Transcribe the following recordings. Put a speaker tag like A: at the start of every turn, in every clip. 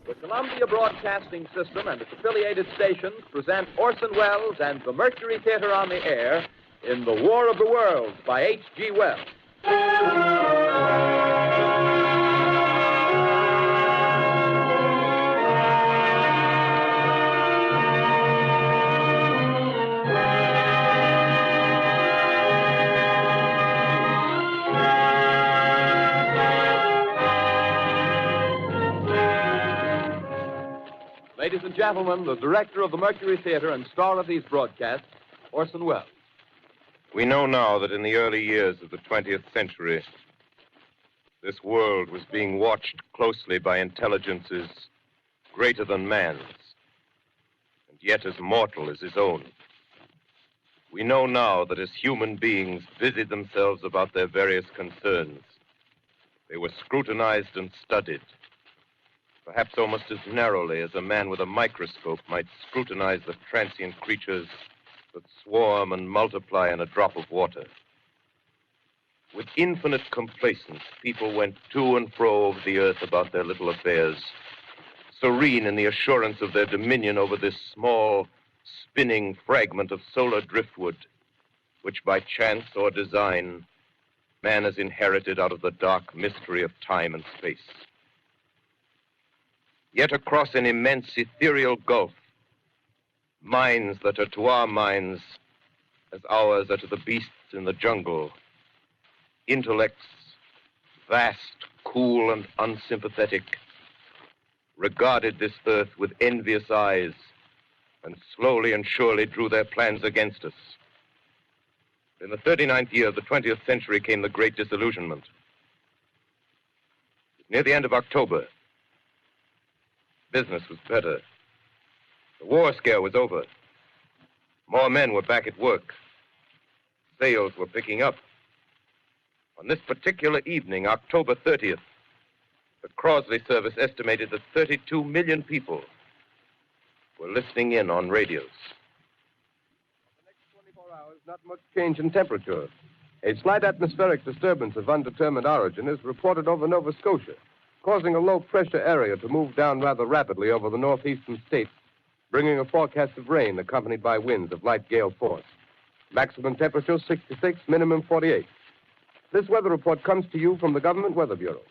A: The Columbia Broadcasting System and its affiliated stations present Orson Welles and the Mercury Theater on the air in The War of the Worlds by H.G. Wells. Ladies and gentlemen, the director of the Mercury Theater and star of these broadcasts, Orson Welles.
B: We know now that in the early years of the 20th century, this world was being watched closely by intelligences greater than man's, and yet as mortal as his own. We know now that as human beings busied themselves about their various concerns, they were scrutinized and studied, perhaps almost as narrowly as a man with a microscope might scrutinize the transient creatures that swarm and multiply in a drop of water. With infinite complacence, people went to and fro over the earth about their little affairs, serene in the assurance of their dominion over this small, spinning fragment of solar driftwood, which by chance or design, man has inherited out of the dark mystery of time and space. Yet across an immense ethereal gulf, minds that are to our minds as ours are to the beasts in the jungle, intellects vast, cool, and unsympathetic, regarded this earth with envious eyes and slowly and surely drew their plans against us. In the 39th year of the 20th century came the Great Disillusionment. Near the end of October, business was better. The war scare was over. More men were back at work. Sales were picking up. On this particular evening, October 30th, the Crosley service estimated that 32 million people were listening in on radios.
C: For the next 24 hours, not much change in temperature. A slight atmospheric disturbance of undetermined origin is reported over Nova Scotia, causing a low-pressure area to move down rather rapidly over the northeastern states, bringing a forecast of rain accompanied by winds of light gale force. Maximum temperature 66, minimum 48. This weather report comes to you from the Government Weather Bureau.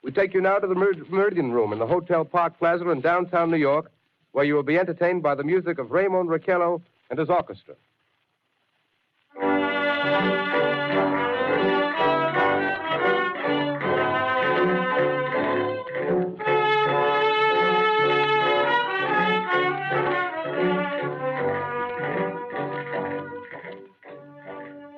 C: We take you now to the Meridian Room in the Hotel Park Plaza in downtown New York, where you will be entertained by the music of Raymond Raquello and his orchestra.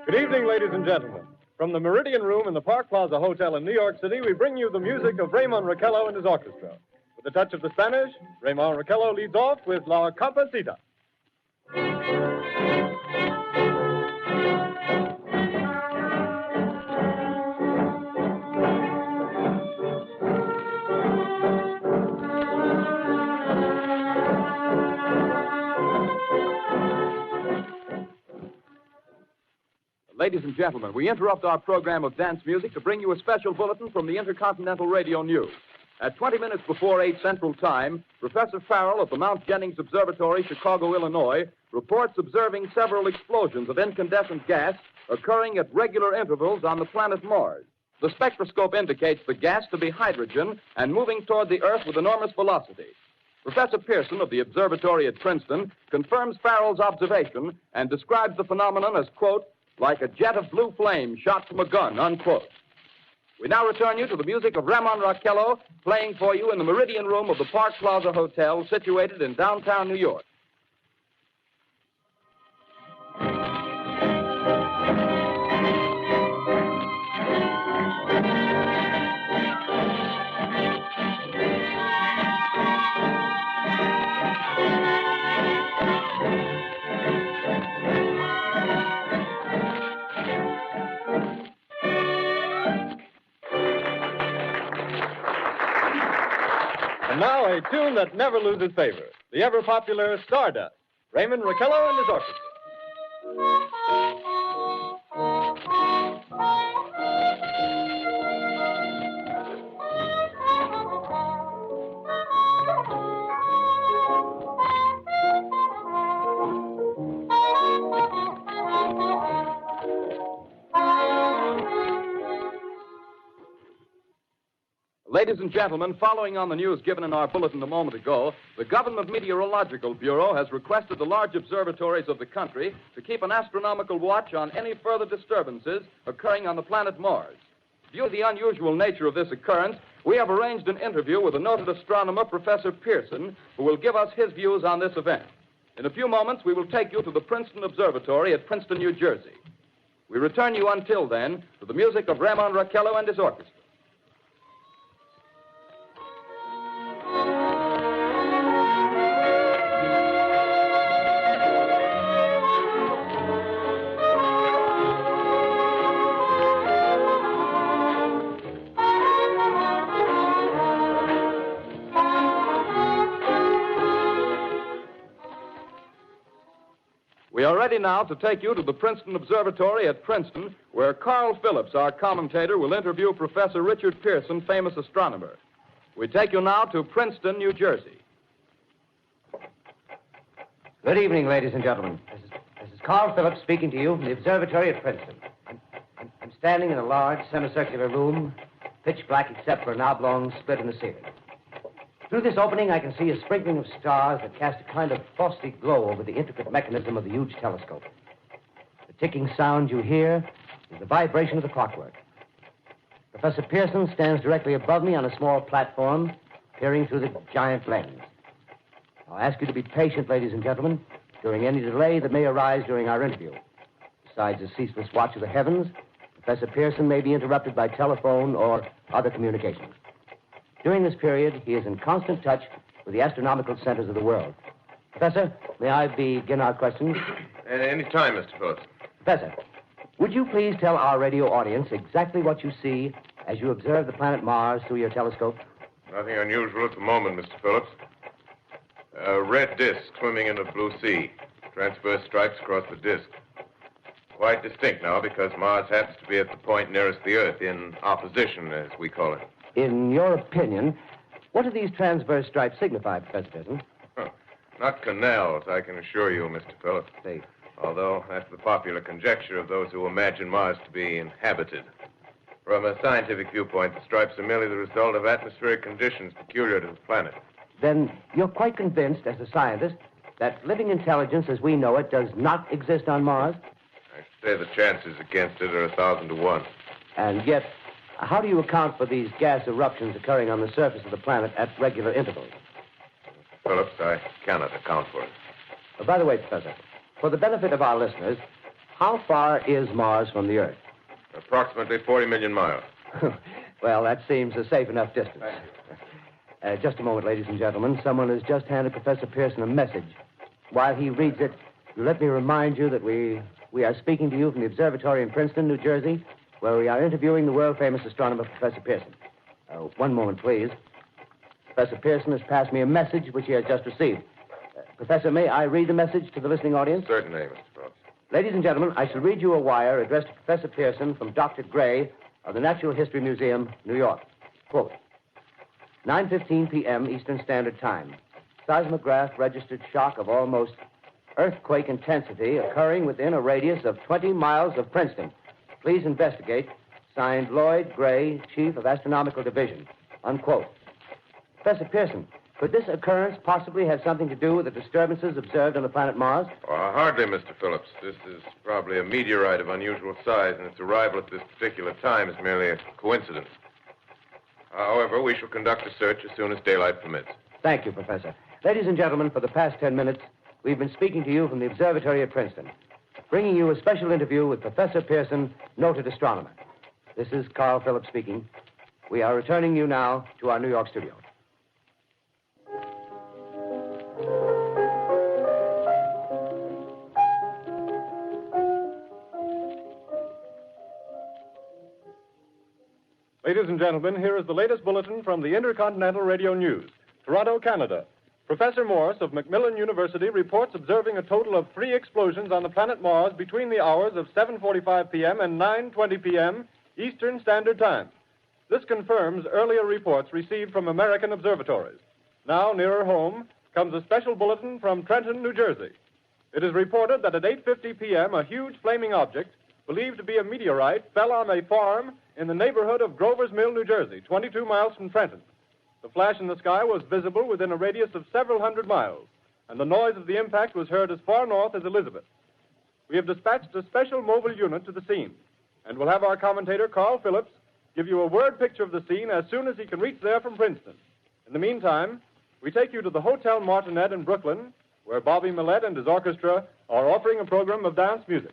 D: Good evening, ladies and gentlemen. From the Meridian Room in the Park Plaza Hotel in New York City, we bring you the music of Raymond Raquello and his orchestra. With a touch of the Spanish, Raymond Raquello leads off with La Campesita.
A: Ladies and gentlemen, we interrupt our program of dance music to bring you a special bulletin from the Intercontinental Radio News. At 20 minutes before 8 Central Time, Professor Farrell of the Mount Jennings Observatory, Chicago, Illinois, reports observing several explosions of incandescent gas occurring at regular intervals on the planet Mars. The spectroscope indicates the gas to be hydrogen and moving toward the Earth with enormous velocity. Professor Pearson of the observatory at Princeton confirms Farrell's observation and describes the phenomenon as, quote, like a jet of blue flame shot from a gun, unquote. We now return you to the music of Raymond Raquello, playing for you in the Meridian Room of the Park Plaza Hotel, situated in downtown New York.
D: And now a tune that never loses favor, the ever-popular Stardust, Raymond Raquello and his orchestra.
A: Ladies and gentlemen, following on the news given in our bulletin a moment ago, the Government Meteorological Bureau has requested the large observatories of the country to keep an astronomical watch on any further disturbances occurring on the planet Mars. Due to the unusual nature of this occurrence, we have arranged an interview with the noted astronomer, Professor Pearson, who will give us his views on this event. In a few moments, we will take you to the Princeton Observatory at Princeton, New Jersey. We return you until then to the music of Raymond Raquello and his orchestra. We are ready now to take you to the Princeton Observatory at Princeton, where Carl Phillips, our commentator, will interview Professor Richard Pearson, famous astronomer. We take you now to Princeton, New Jersey.
E: Good evening, ladies and gentlemen. This is Carl Phillips speaking to you from the observatory at Princeton. I'm standing in a large semicircular room, pitch black except for an oblong split in the ceiling. Through this opening, I can see a sprinkling of stars that cast a kind of frosty glow over the intricate mechanism of the huge telescope. The ticking sound you hear is the vibration of the clockwork. Professor Pearson stands directly above me on a small platform, peering through the giant lens. I'll ask you to be patient, ladies and gentlemen, during any delay that may arise during our interview. Besides the ceaseless watch of the heavens, Professor Pearson may be interrupted by telephone or other communications. During this period, he is in constant touch with the astronomical centers of the world. Professor, may I begin our questions?
B: At any time, Mr. Phillips.
E: Professor, would you please tell our radio audience exactly what you see as you observe the planet Mars through your telescope?
B: Nothing unusual at the moment, Mr. Phillips. A red disk swimming in a blue sea. Transverse stripes across the disk. Quite distinct now because Mars happens to be at the point nearest the Earth, in opposition, as we call it.
E: In your opinion, what do these transverse stripes signify, Professor Pearson?
B: Not canals, I can assure you, Mr. Phillips.
E: See.
B: Although that's the popular conjecture of those who imagine Mars to be inhabited. From a scientific viewpoint, the stripes are merely the result of atmospheric conditions peculiar to the planet.
E: Then you're quite convinced, as a scientist, that living intelligence as we know it does not exist on Mars?
B: I should say the chances against it are 1,000 to 1.
E: And yet, how do you account for these gas eruptions occurring on the surface of the planet at regular intervals?
B: Phillips, I cannot account for it.
E: By the way, Professor, for the benefit of our listeners, how far is Mars from the Earth?
B: Approximately 40 million miles.
E: Well, that seems a safe enough distance. Just a moment, ladies and gentlemen. Someone has just handed Professor Pearson a message. While he reads it, let me remind you that we are speaking to you from the observatory in Princeton, New Jersey, where we are interviewing the world-famous astronomer, Professor Pearson. One moment, please. Professor Pearson has passed me a message which he has just received. Professor, may I read the message to the listening audience?
B: Certainly, Mr. Phillips.
E: Ladies and gentlemen, I shall read you a wire addressed to Professor Pearson from Dr. Gray of the Natural History Museum, New York. Quote, 9:15 p.m. Eastern Standard Time. Seismograph registered shock of almost earthquake intensity occurring within a radius of 20 miles of Princeton. Please investigate. Signed, Lloyd Gray, Chief of Astronomical Division. Unquote. Professor Pearson, could this occurrence possibly have something to do with the disturbances observed on the planet Mars?
B: Hardly, Mr. Phillips. This is probably a meteorite of unusual size, and its arrival at this particular time is merely a coincidence. However, we shall conduct a search as soon as daylight permits.
E: Thank you, Professor. Ladies and gentlemen, for the past 10 minutes, we've been speaking to you from the observatory at Princeton, bringing you a special interview with Professor Pearson, noted astronomer. This is Carl Phillips speaking. We are returning you now to our New York studio.
D: Ladies and gentlemen, here is the latest bulletin from the Intercontinental Radio News. Toronto, Canada. Professor Morse of Macmillan University reports observing a total of 3 explosions on the planet Mars between the hours of 7:45 p.m. and 9:20 p.m. Eastern Standard Time. This confirms earlier reports received from American observatories. Now, nearer home, comes a special bulletin from Trenton, New Jersey. It is reported that at 8:50 p.m., a huge flaming object, believed to be a meteorite, fell on a farm in the neighborhood of Grover's Mill, New Jersey, 22 miles from Trenton. The flash in the sky was visible within a radius of several hundred miles, and the noise of the impact was heard as far north as Elizabeth. We have dispatched a special mobile unit to the scene, and we'll have our commentator, Carl Phillips, give you a word picture of the scene as soon as he can reach there from Princeton. In the meantime, we take you to the Hotel Martinet in Brooklyn, where Bobby Millett and his orchestra are offering a program of dance music.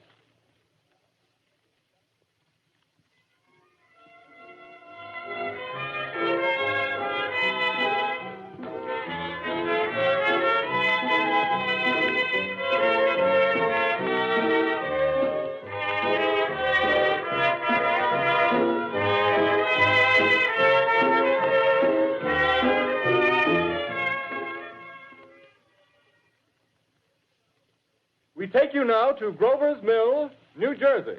D: We take you now to Grover's Mill, New Jersey.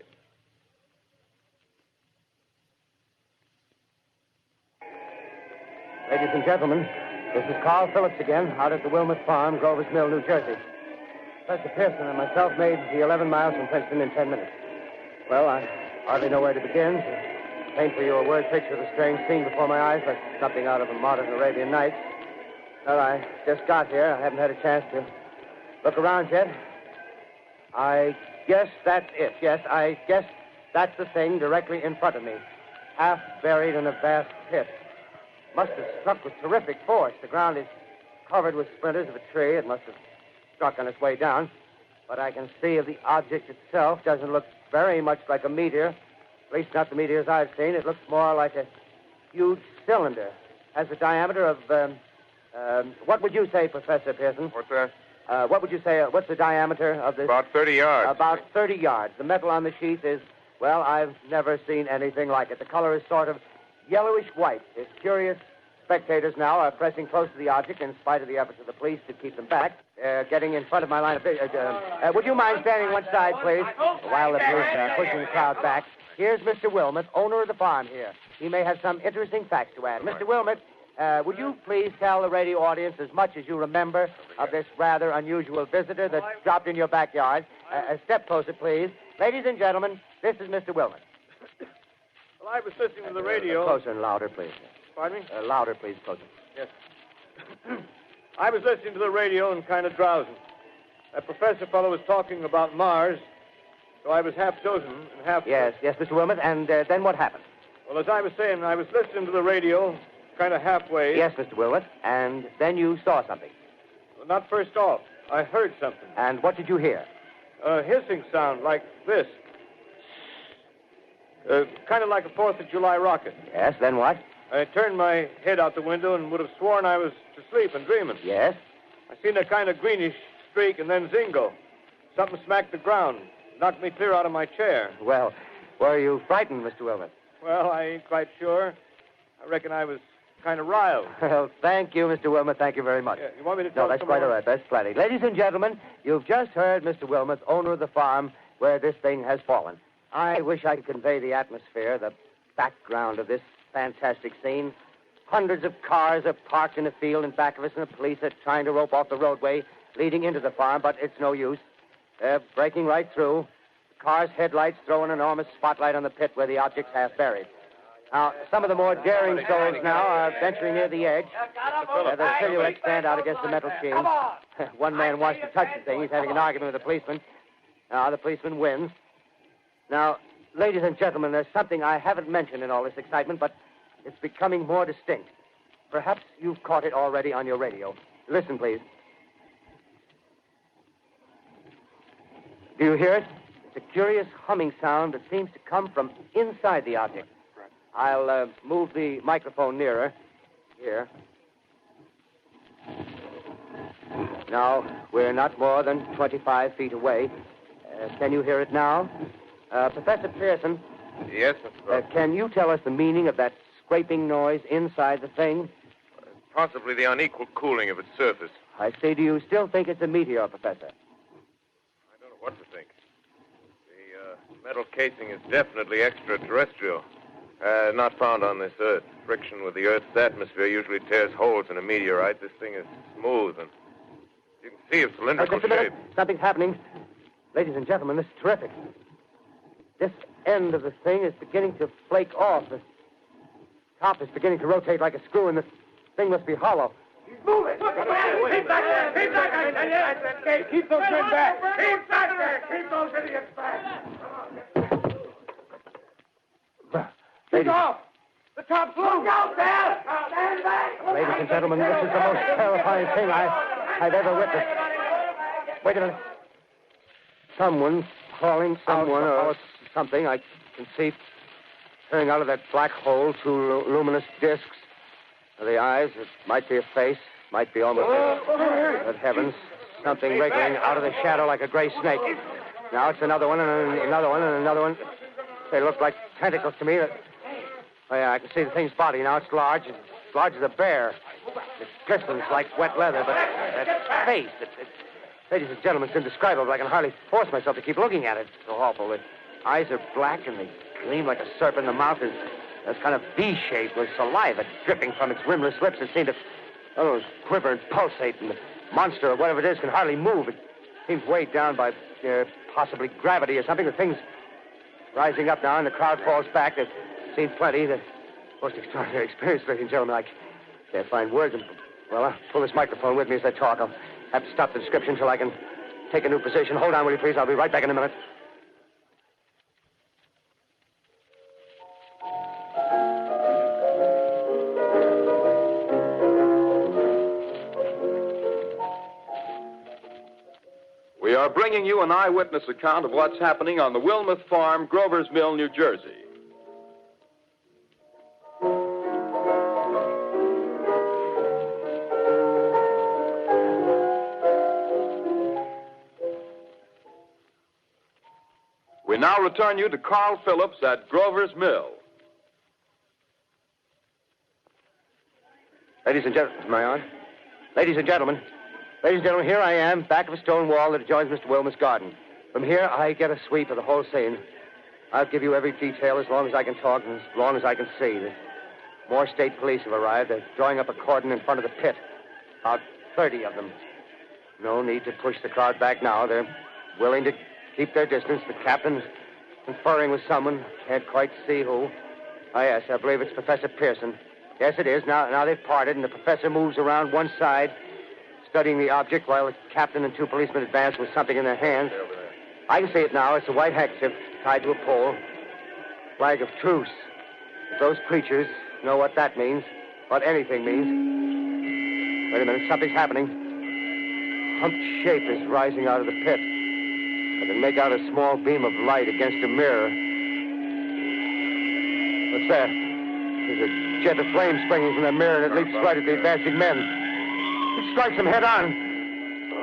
E: Ladies and gentlemen, this is Carl Phillips again, out at the Wilmot Farm, Grover's Mill, New Jersey. Professor Pearson and myself made the 11 miles from Princeton in 10 minutes. Well, I hardly know where to begin. To paint for you a word picture of the strange scene before my eyes, like something out of a modern Arabian Nights. Well, I just got here. I haven't had a chance to look around yet. I guess that's it. Yes, I guess that's the thing directly in front of me, half buried in a vast pit. Must have struck with terrific force. The ground is covered with splinters of a tree. It must have struck on its way down. But I can see of the object itself doesn't look very much like a meteor. At least not the meteors I've seen. It looks more like a huge cylinder. Has a diameter of, what would you say, Professor Pearson?
B: What's that?
E: What would you say, what's the diameter of this?
B: About 30 yards.
E: About 30 yards. The metal on the sheath is, well, I've never seen anything like it. The color is sort of yellowish white. Its curious spectators now are pressing close to the object in spite of the efforts of the police to keep them back. Getting in front of my line of vision. Would you mind standing one side, please? While the police are pushing the crowd back. Here's Mr. Wilmot, owner of the farm here. He may have some interesting facts to add. Mr. Wilmot, would you please tell the radio audience as much as you remember of this rather unusual visitor that dropped in your backyard? A step closer, please. Ladies and gentlemen, this is Mr. Wilmot.
D: Well, I was listening to the radio.
E: Closer and louder, please.
D: Pardon me?
E: Louder, please, closer.
D: Yes. I was listening to the radio and kind of drowsing. That professor fellow was talking about Mars, so I was half dozing and half...
E: Yes, Mr. Wilmot, and then what happened?
D: Well, as I was saying, I was listening to the radio, kind of halfway.
E: Yes, Mr. Wilmot, and then you saw something.
D: Well, not first off. I heard something.
E: And what did you hear?
D: A hissing sound like this. Kind of like a 4th of July rocket.
E: Yes, then what?
D: I turned my head out the window and would have sworn I was to sleep and dreaming.
E: Yes?
D: I seen a kind of greenish streak and then zingo. Something smacked the ground, knocked me clear out of my chair.
E: Well, were you frightened, Mr. Wilmot?
D: Well, I ain't quite sure. I reckon I was kind of riled.
E: Well, thank you, Mr. Wilmot. Thank you very much.
D: Yeah, you want me to tell
E: No, that's quite all right. That's plenty. Ladies and gentlemen, you've just heard Mr. Wilmot, owner of the farm where this thing has fallen. I wish I could convey the atmosphere, the background of this fantastic scene. Hundreds of cars are parked in a field in back of us, and the police are trying to rope off the roadway leading into the farm, but it's no use. They're breaking right through. The car's headlights throw an enormous spotlight on the pit where the object's half buried. Now, some of the more daring souls now are venturing near the edge. The silhouettes stand out against the metal sheen. One man wants to touch the thing. He's having an argument with the policeman. Now, the policeman wins. Now, ladies and gentlemen, there's something I haven't mentioned in all this excitement, but it's becoming more distinct. Perhaps you've caught it already on your radio. Listen, please. Do you hear it? It's a curious humming sound that seems to come from inside the object. I'll move the microphone nearer. Here. Now, we're not more than 25 feet away. Can you hear it now? Professor Pearson.
B: Yes, Mr. Brooks.
E: Can you tell us the meaning of that scraping noise inside the thing?
B: Possibly the unequal cooling of its surface.
E: I say, do you still think it's a meteor, Professor?
B: I don't know what to think. The metal casing is definitely extraterrestrial. Not found on this Earth. Friction with the Earth's atmosphere usually tears holes in a meteorite. This thing is smooth, and you can see its cylindrical
E: Just a minute.
B: shape.
E: Something's happening. Ladies and gentlemen, this is terrific. This end of the thing is beginning to flake off. The top is beginning to rotate like a screw, and the thing must be hollow.
F: He's moving. Keep back there. Keep back there. Keep those men back. Keep back there. Keep those idiots back. Take off. The top's loose. Look out there. Stand back.
E: Ladies and gentlemen, this is the most terrifying thing I've ever witnessed. Wait a minute. Someone calling someone or something. I can see turning out of that black hole two luminous discs. The eyes, it might be a face, might be almost Good heavens, something wriggling out of the shadow like a gray snake. Now it's another one and another one and another one. They look like tentacles to me. Oh, yeah, I can see the thing's body. Now it's large as a bear. It glistens like wet leather, but that face, ladies and gentlemen, it's indescribable. I can hardly force myself to keep looking at it. It's so awful. The eyes are black and they gleam like a serpent. The mouth is kind of V-shaped with saliva dripping from its rimless lips. It seemed to quiver and pulsate, and the monster or whatever it is can hardly move. It seems weighed down by possibly gravity or something. The thing's rising up now, and the crowd falls back. They've seen plenty. The most extraordinary experience, ladies and gentlemen. I can't find words. Well, I'll pull this microphone with me as I talk. I'll have to stop the description until I can take a new position. Hold on, will you, please? I'll be right back in a minute.
A: We are bringing you an eyewitness account of what's happening on the Wilmuth Farm, Grover's Mill, New Jersey. We now return you to Carl Phillips at Grover's Mill.
E: Ladies and gentlemen, am I on? Ladies and gentlemen, here I am, back of a stone wall that adjoins Mr. Wilmuth's garden. From here, I get a sweep of the whole scene. I'll give you every detail as long as I can talk and as long as I can see. More state police have arrived. They're drawing up a cordon in front of the pit. About 30 of them. No need to push the crowd back now. They're willing to keep their distance. The captain's conferring with someone. Can't quite see who. Oh, yes, I believe it's Professor Pearson. Yes, it is. Now they've parted, and the professor moves around one side, studying the object while the captain and two policemen advance with something in their hands. I can see it now. It's a white handkerchief tied to a pole. Flag of truce. If those creatures know what that means, what anything means. Wait a minute, something's happening. Humped shape is rising out of the pit. I can make out a small beam of light against a mirror. What's that? There's a jet of flame springing from the mirror, and it leaps right at the advancing men. It strikes them head on.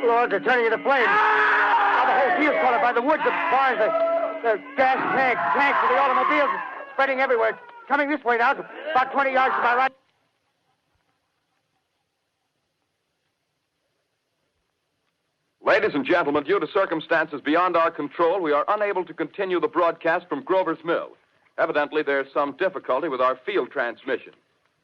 E: Lord, they're turning into flames. Now the whole field's caught up by the woods, the barns, the gas tanks of the automobiles, spreading everywhere. Coming this way now, about 20 yards to my right.
A: Ladies and gentlemen, due to circumstances beyond our control, we are unable to continue the broadcast from Grover's Mill. Evidently, there's some difficulty with our field transmission.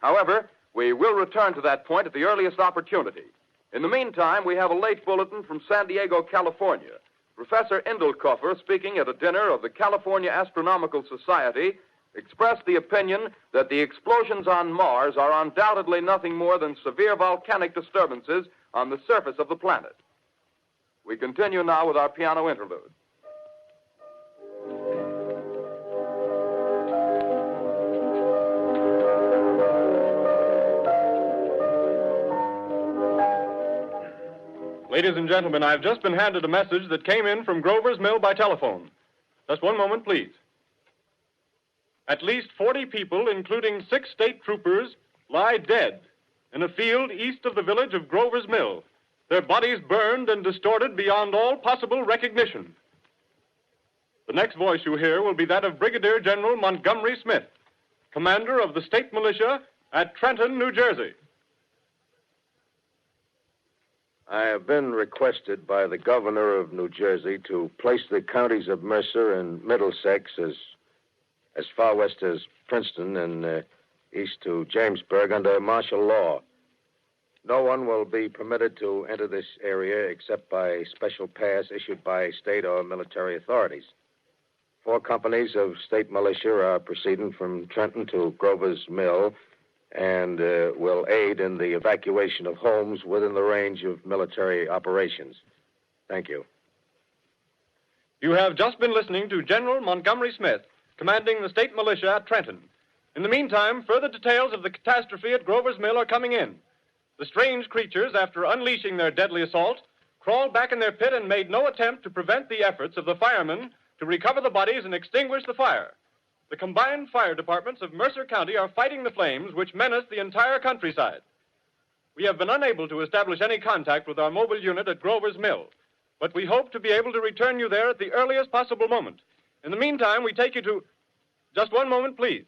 A: However, we will return to that point at the earliest opportunity. In the meantime, we have a late bulletin from San Diego, California. Professor Indelkoffer, speaking at a dinner of the California Astronomical Society, expressed the opinion that the explosions on Mars are undoubtedly nothing more than severe volcanic disturbances on the surface of the planet. We continue now with our piano interlude.
D: Ladies and gentlemen, I've just been handed a message that came in from Grover's Mill by telephone. Just one moment, please. At least 40 people, including 6 state troopers, lie dead in a field east of the village of Grover's Mill. Their bodies burned and distorted beyond all possible recognition. The next voice you hear will be that of Brigadier General Montgomery Smith, commander of the state militia at Trenton, New Jersey.
G: I have been requested by the governor of New Jersey to place the counties of Mercer and Middlesex as far west as Princeton and east to Jamesburg under martial law. No one will be permitted to enter this area except by special pass issued by state or military authorities. 4 companies of state militia are proceeding from Trenton to Grover's Mill and will aid in the evacuation of homes within the range of military operations. Thank you.
D: You have just been listening to General Montgomery Smith, commanding the state militia at Trenton. In the meantime, further details of the catastrophe at Grover's Mill are coming in. The strange creatures, after unleashing their deadly assault, crawled back in their pit and made no attempt to prevent the efforts of the firemen to recover the bodies and extinguish the fire. The combined fire departments of Mercer County are fighting the flames which menace the entire countryside. We have been unable to establish any contact with our mobile unit at Grover's Mill, but we hope to be able to return you there at the earliest possible moment. In the meantime, we take you to... Just one moment, please.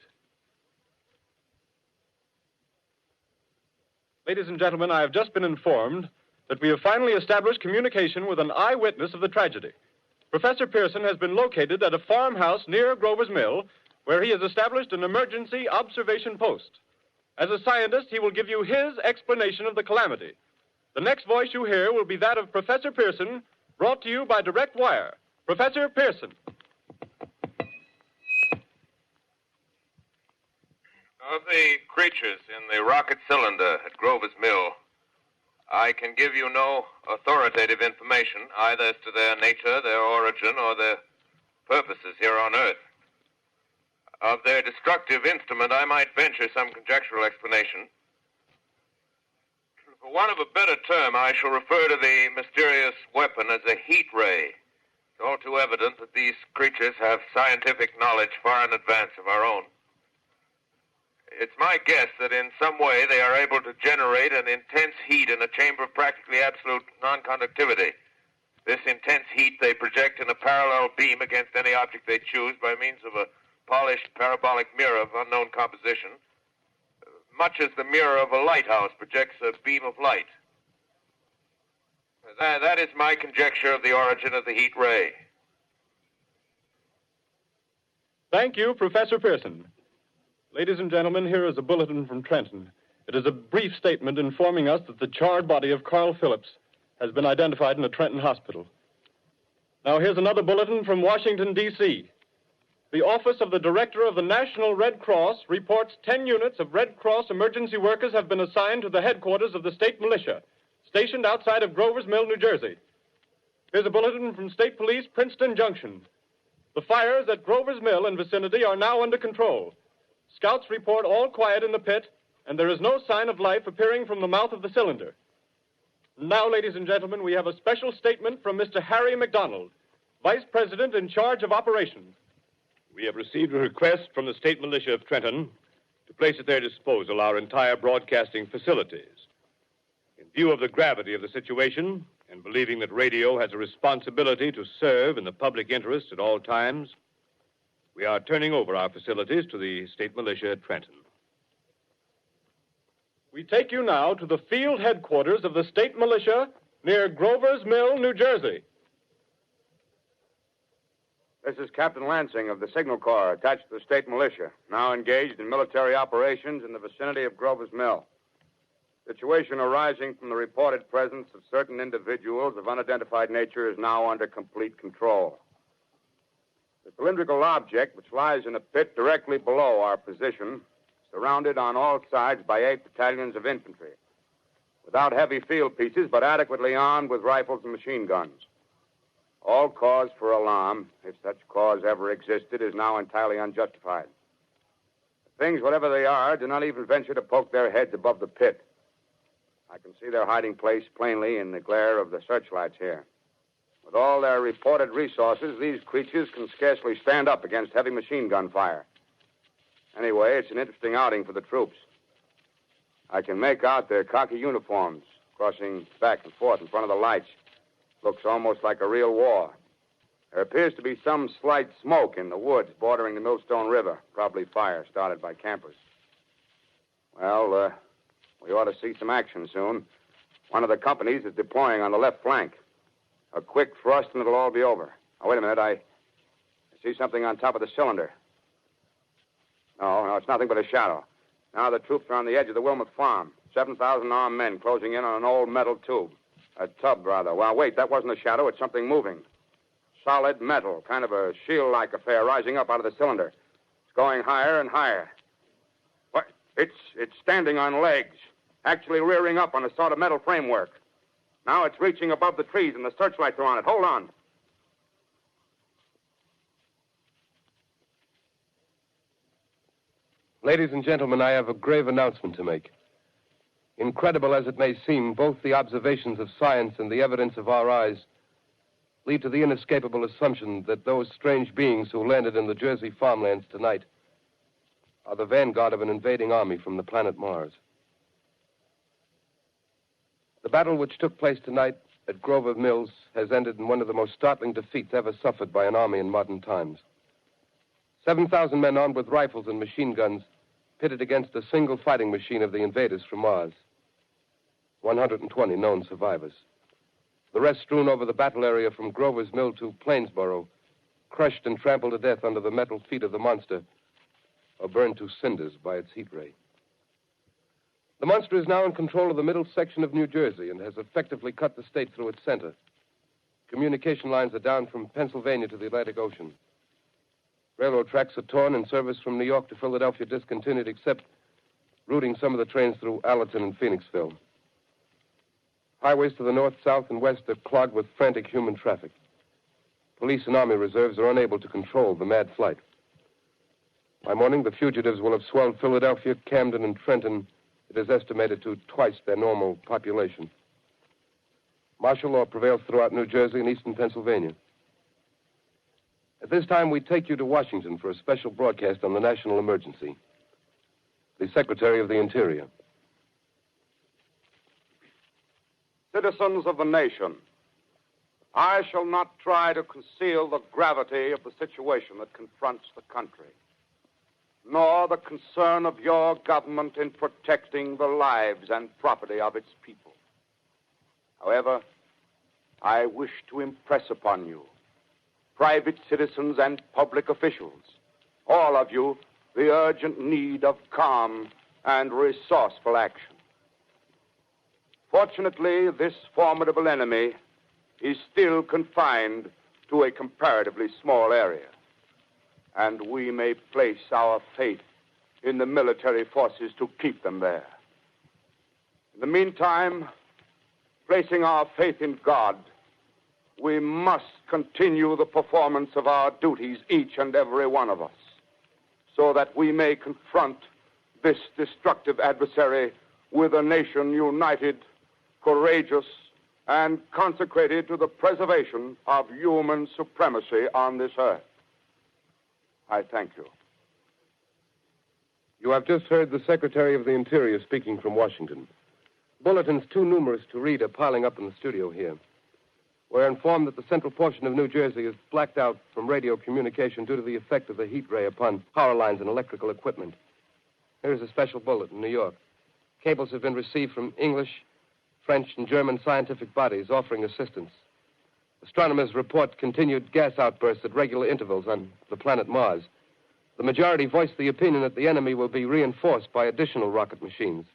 D: Ladies and gentlemen, I have just been informed that we have finally established communication with an eyewitness of the tragedy. Professor Pearson has been located at a farmhouse near Grover's Mill, where he has established an emergency observation post. As a scientist, he will give you his explanation of the calamity. The next voice you hear will be that of Professor Pearson, brought to you by direct wire. Professor Pearson.
B: Of the creatures in the rocket cylinder at Grover's Mill, I can give you no authoritative information, either as to their nature, their origin, or their purposes here on Earth. Of their destructive instrument, I might venture some conjectural explanation. For want of a better term, I shall refer to the mysterious weapon as a heat ray. It's all too evident that these creatures have scientific knowledge far in advance of our own. It's my guess that in some way they are able to generate an intense heat in a chamber of practically absolute non-conductivity. This intense heat they project in a parallel beam against any object they choose by means of a polished parabolic mirror of unknown composition, much as the mirror of a lighthouse projects a beam of light. That is my conjecture of the origin of the heat ray.
D: Thank you, Professor Pearson. Ladies and gentlemen, here is a bulletin from Trenton. It is a brief statement informing us that the charred body of Carl Phillips has been identified in a Trenton hospital. Now, here's another bulletin from Washington, D.C. The Office of the Director of the National Red Cross reports 10 units of Red Cross emergency workers have been assigned to the headquarters of the state militia, stationed outside of Grover's Mill, New Jersey. Here's a bulletin from State Police, Princeton Junction. The fires at Grover's Mill and vicinity are now under control. Scouts report all quiet in the pit, and there is no sign of life appearing from the mouth of the cylinder. Now, ladies and gentlemen, we have a special statement from Mr. Harry McDonald, Vice President in charge of operations.
H: We have received a request from the state militia of Trenton to place at their disposal our entire broadcasting facilities. In view of the gravity of the situation, and believing that radio has a responsibility to serve in the public interest at all times, we are turning over our facilities to the state militia at Trenton.
D: We take you now to the field headquarters of the state militia near Grover's Mill, New Jersey.
I: This is Captain Lansing of the Signal Corps, attached to the state militia, now engaged in military operations in the vicinity of Grover's Mill. Situation arising from the reported presence of certain individuals of unidentified nature is now under complete control. The cylindrical object, which lies in a pit directly below our position, surrounded on all sides by 8 battalions of infantry, without heavy field pieces, but adequately armed with rifles and machine guns. All cause for alarm, if such cause ever existed, is now entirely unjustified. Things, whatever they are, do not even venture to poke their heads above the pit. I can see their hiding place plainly in the glare of the searchlights here. With all their reported resources, these creatures can scarcely stand up against heavy machine gun fire. Anyway, it's an interesting outing for the troops. I can make out their khaki uniforms crossing back and forth in front of the lights. Looks almost like a real war. There appears to be some slight smoke in the woods bordering the Millstone River, probably fire started by campers. Well, we ought to see some action soon. One of the companies is deploying on the left flank. A quick thrust and it'll all be over. Now, wait a minute. I see something on top of the cylinder. No, it's nothing but a shadow. Now the troops are on the edge of the Wilmot Farm. 7,000 armed men closing in on an old metal tube. A tub, rather. Well, wait, that wasn't a shadow. It's something moving. solid metal, kind of a shield-like affair rising up out of the cylinder. It's going higher and higher. What? It's standing on legs, actually rearing up on a sort of metal framework. Now it's reaching above the trees, and the searchlights are on it. Hold on.
C: Ladies and gentlemen, I have a grave announcement to make. Incredible as it may seem, both the observations of science and the evidence of our eyes lead to the inescapable assumption that those strange beings who landed in the Jersey farmlands tonight are the vanguard of an invading army from the planet Mars. The battle which took place tonight at Grover Mills has ended in one of the most startling defeats ever suffered by an army in modern times. 7,000 men armed with rifles and machine guns pitted against a single fighting machine of the invaders from Mars. 120 known survivors. The rest strewn over the battle area from Grover's Mill to Plainsboro, crushed and trampled to death under the metal feet of the monster, or burned to cinders by its heat ray. The monster is now in control of the middle section of New Jersey and has effectively cut the state through its center. Communication lines are down from Pennsylvania to the Atlantic Ocean. Railroad tracks are torn and service from New York to Philadelphia discontinued, except routing some of the trains through Allerton and Phoenixville. Highways to the north, south, and west are clogged with frantic human traffic. Police and Army reserves are unable to control the mad flight. By morning, the fugitives will have swelled Philadelphia, Camden, and Trenton, it is estimated, to twice their normal population. Martial law prevails throughout New Jersey and eastern Pennsylvania. At this time, we take you to Washington for a special broadcast on the national emergency. The Secretary of the Interior.
I: Citizens of the nation, I shall not try to conceal the gravity of the situation that confronts the country, nor the concern of your government in protecting the lives and property of its people. However, I wish to impress upon you, private citizens and public officials, all of you, the urgent need of calm and resourceful action. Fortunately, this formidable enemy is still confined to a comparatively small area, and we may place our faith in the military forces to keep them there. In the meantime, placing our faith in God, we must continue the performance of our duties, each and every one of us, so that we may confront this destructive adversary with a nation united, courageous, and consecrated to the preservation of human supremacy on this earth. I thank you.
C: You have just heard the Secretary of the Interior speaking from Washington. Bulletins too numerous to read are piling up in the studio here. We're informed that the central portion of New Jersey is blacked out from radio communication due to the effect of the heat ray upon power lines and electrical equipment. Here's a special bulletin in New York. Cables have been received from English, French, and German scientific bodies offering assistance. Astronomers report continued gas outbursts at regular intervals on the planet Mars. The majority voiced the opinion that the enemy will be reinforced by additional rocket machines.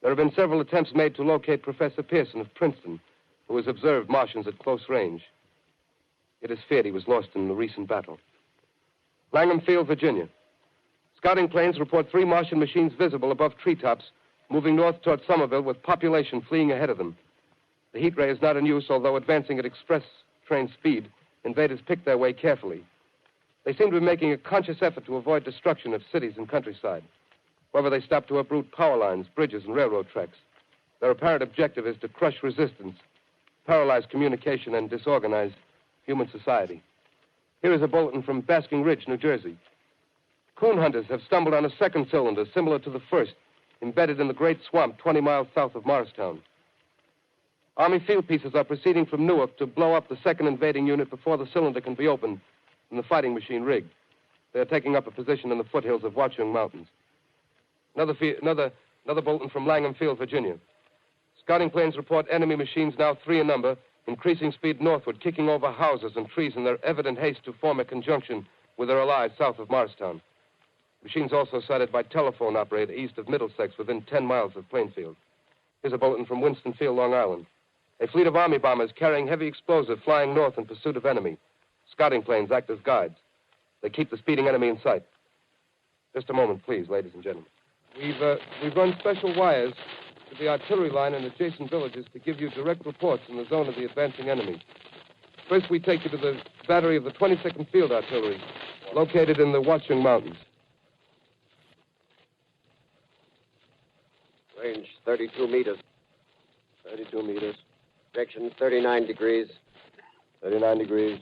C: There have been several attempts made to locate Professor Pearson of Princeton, who has observed Martians at close range. It is feared he was lost in the recent battle. Langham Field, Virginia. Scouting planes report 3 Martian machines visible above treetops, moving north toward Somerville with population fleeing ahead of them. The heat ray is not in use, although advancing at express train speed, invaders pick their way carefully. They seem to be making a conscious effort to avoid destruction of cities and countryside. However, they stop to uproot power lines, bridges, and railroad tracks. Their apparent objective is to crush resistance, paralyze communication, and disorganize human society. Here is a bulletin from Basking Ridge, New Jersey. Coon hunters have stumbled on a second cylinder similar to the first, embedded in the great swamp 20 miles south of Morristown. Army field pieces are proceeding from Newark to blow up the second invading unit before the cylinder can be opened and the fighting machine rigged. They are taking up a position in the foothills of Watchung Mountains. Another bulletin from Langham Field, Virginia. Scouting planes report enemy machines, now 3 in number, increasing speed northward, kicking over houses and trees in their evident haste to form a conjunction with their allies south of Morristown. Machines also sighted by telephone operator east of Middlesex, within 10 miles of Plainfield. Here's a bulletin from Winston Field, Long Island. A fleet of Army bombers carrying heavy explosive flying north in pursuit of enemy. Scouting planes act as guides. They keep the speeding enemy in sight. Just a moment, please, ladies and gentlemen. We've run special wires to the artillery line in adjacent villages to give you direct reports in the zone of the advancing enemy. First, we take you to the battery of the 22nd Field Artillery, located in the Watchung Mountains.
J: Range 32 meters.
C: 32 meters.
J: Projection 39 degrees.
C: 39 degrees.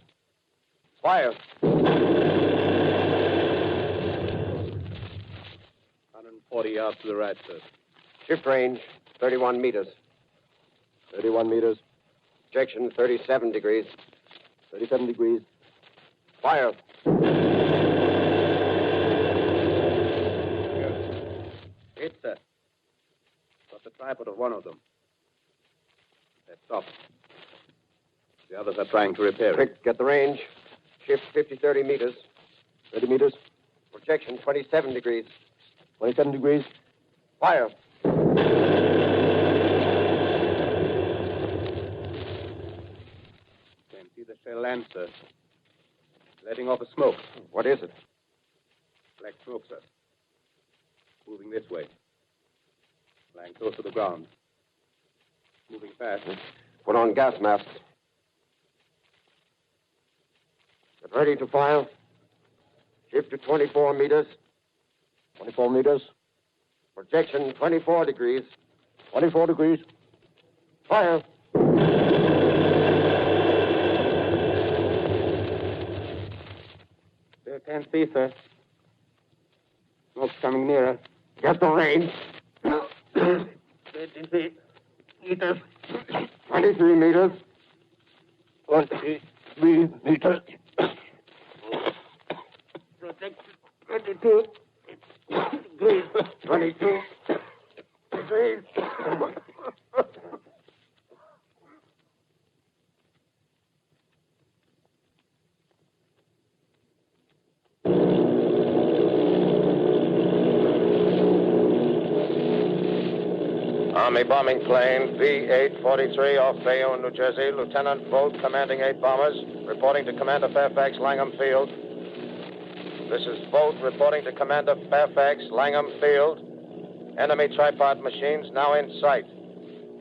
J: Fire.
K: 140 yards to the right, sir.
J: Shift range 31 meters.
C: 31 meters.
J: Projection 37 degrees.
C: 37 degrees.
J: Fire.
K: Hit, sir. Got the tripod of one of them. That's off. The others are trying to repair it.
J: Quick, get the range. Shift 30 meters.
C: 30 meters.
J: Projection 27 degrees.
C: 27 degrees.
J: Fire.
K: Can't see the shell land, sir. Letting off a smoke.
J: What is it?
K: Black smoke, sir. Moving this way. Lying close to the ground. Moving fast.
J: Put on gas masks. Get ready to fire. Shift to 24 meters.
C: 24 meters.
J: Projection 24 degrees.
C: 24 degrees.
J: Fire.
K: Still can't see, sir. Smoke's coming nearer.
J: Get the range.
K: 33 meters.
J: 23 meters.
C: 23 meters.
K: Protection 22 degrees.
J: 22 degrees.
G: Army bombing plane V-843 off Bayonne, New Jersey. Lieutenant Bolt, commanding 8 bombers, reporting to Commander Fairfax, Langham Field. This is Bolt reporting to Commander Fairfax, Langham Field. Enemy tripod machines now in sight.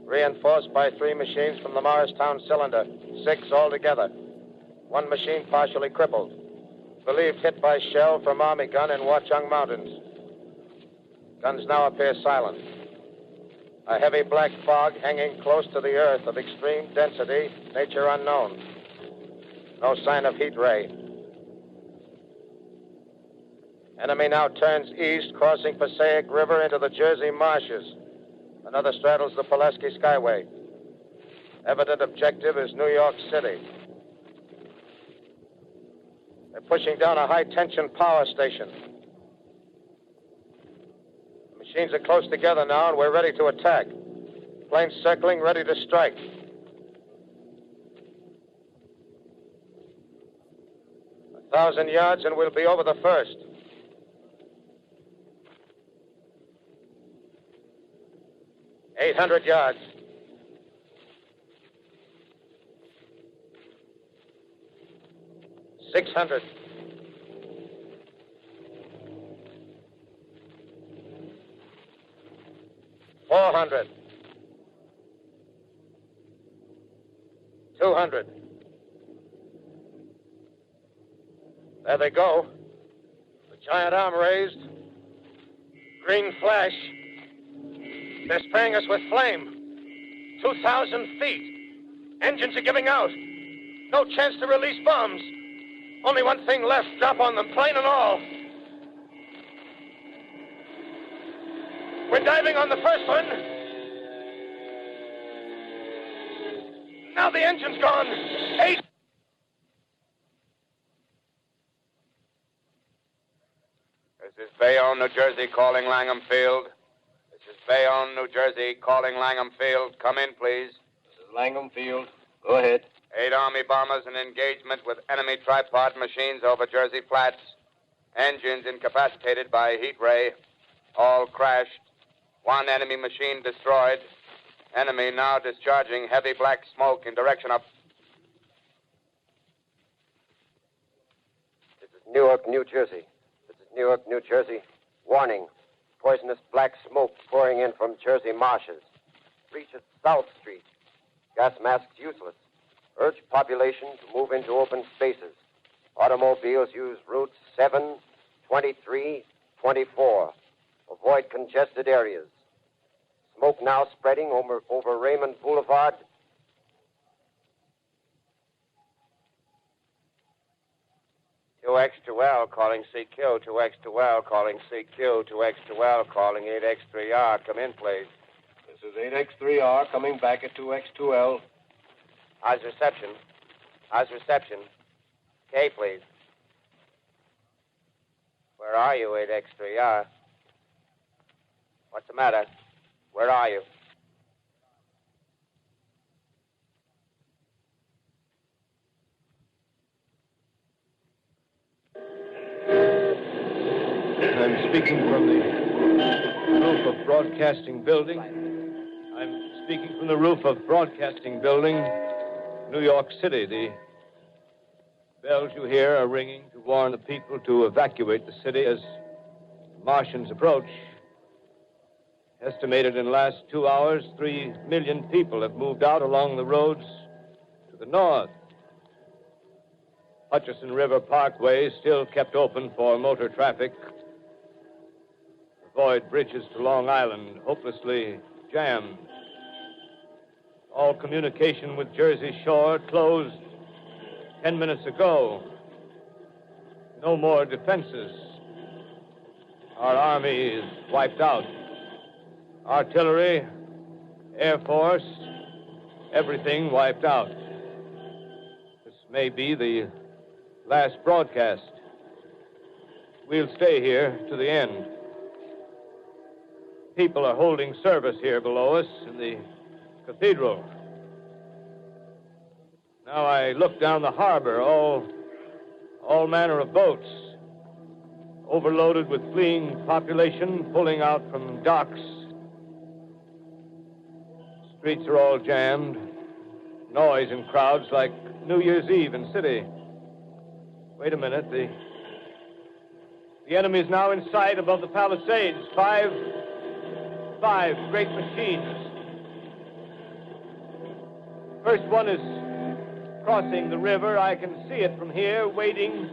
G: Reinforced by 3 machines from the Morristown cylinder. 6 altogether. 1 machine partially crippled. Believed hit by shell from Army gun in Watchung Mountains. Guns now appear silent. A heavy black fog hanging close to the earth of extreme density, nature unknown. No sign of heat ray. Enemy now turns east, crossing Passaic River into the Jersey marshes. Another straddles the Pulaski Skyway. Evident objective is New York City. They're pushing down a high-tension power station. Machines are close together now, and we're ready to attack. Planes circling, ready to strike. A 1,000 yards, and we'll be over the first. $800 yards. $600. $400. $200. There they go. The giant arm raised. Green flash. They're spraying us with flame. 2,000 feet. Engines are giving out. No chance to release bombs. Only one thing left. Drop on them, plane and all. We're diving on the first one. Now the engine's gone. 8.
I: This is Bayonne, New Jersey, calling Langham Field. This is Bayonne, New Jersey, calling Langham Field. Come in, please.
K: This is Langham Field. Go ahead.
I: 8 Army bombers in engagement with enemy tripod machines over Jersey Flats. Engines incapacitated by heat ray. All crashed. 1 enemy machine destroyed. Enemy now discharging heavy black smoke in direction of...
J: This is Newark, New Jersey. This is Newark, New Jersey. Warning. Poisonous black smoke pouring in from Jersey marshes. Reaches South Street. Gas masks useless. Urge population to move into open spaces. Automobiles use routes 7, 23, 24. Avoid congested areas. Smoke now spreading over Raymond Boulevard.
K: X2L calling CQ, 2X2L calling CQ, 2X2L calling 8X3R. Come in, please.
L: This is 8X3R coming back at 2X2L.
K: How's reception? How's reception? K, please. Where are you, 8X3R? What's the matter? Where are you?
H: I'm speaking from the roof of Broadcasting Building. I'm speaking from the roof of Broadcasting Building, New York City. The bells you hear are ringing to warn the people to evacuate the city as the Martians approach. Estimated in the last 2 hours, 3 million people have moved out along the roads to the north. Hutchison River Parkway is still kept open for motor traffic. Avoid bridges to Long Island, hopelessly jammed. All communication with Jersey Shore closed 10 minutes ago. No more defenses. Our army is wiped out. Artillery, Air Force, everything wiped out. This may be the last broadcast. We'll stay here to the end. People are holding service here below us in the cathedral. Now I look down the harbor, all manner of boats, overloaded with fleeing population, pulling out from docks. Streets are all jammed. Noise in crowds like New Year's Eve in city. Wait a minute. The enemy is now in sight above the Palisades. Five great machines. First one is crossing the river. I can see it from here, wading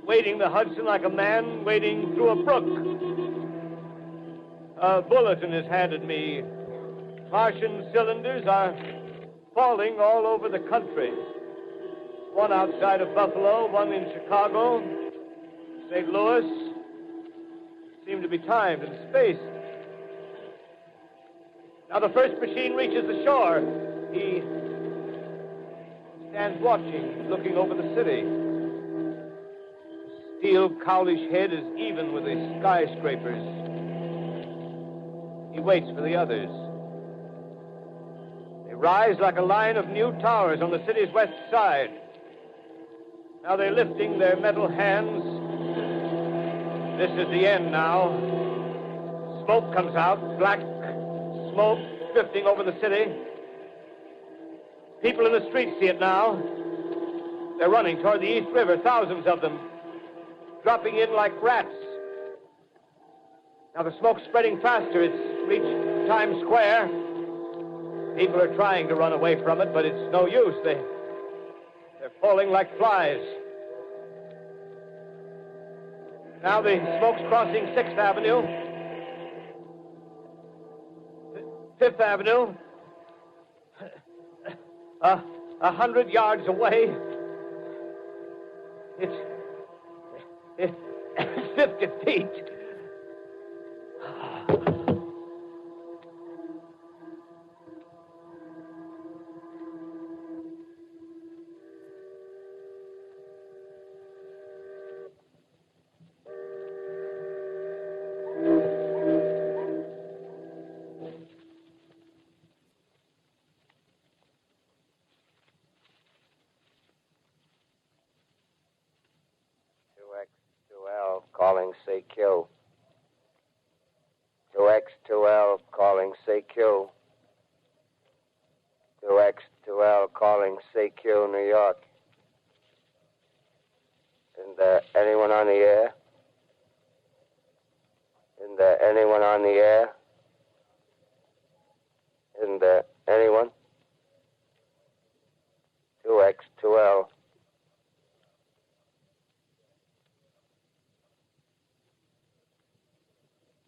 H: the Hudson like a man wading through a brook. A bulletin is handed me. Martian cylinders are falling all over the country. One outside of Buffalo, one in Chicago, St. Louis. Seem to be timed and spaced. Now the first machine reaches the shore. He stands watching, looking over the city. The steel cowlish head is even with the skyscrapers. He waits for the others. They rise like a line of new towers on the city's west side. Now they're lifting their metal hands. This is the end now. Smoke comes out, black smoke drifting over the city. People in the streets see it now. They're running toward the East River, thousands of them, dropping in like rats. Now the smoke's spreading faster. It's reached Times Square. People are trying to run away from it, but it's no use. They're falling like flies. Now the smoke's crossing 6th Avenue, 5th Avenue. 100 yards away. It's 50 feet.
J: Calling CQ. 2X2L calling CQ. 2X2L calling CQ, New York. Isn't there anyone on the air? Isn't there anyone on the air? Isn't there anyone? 2X2L.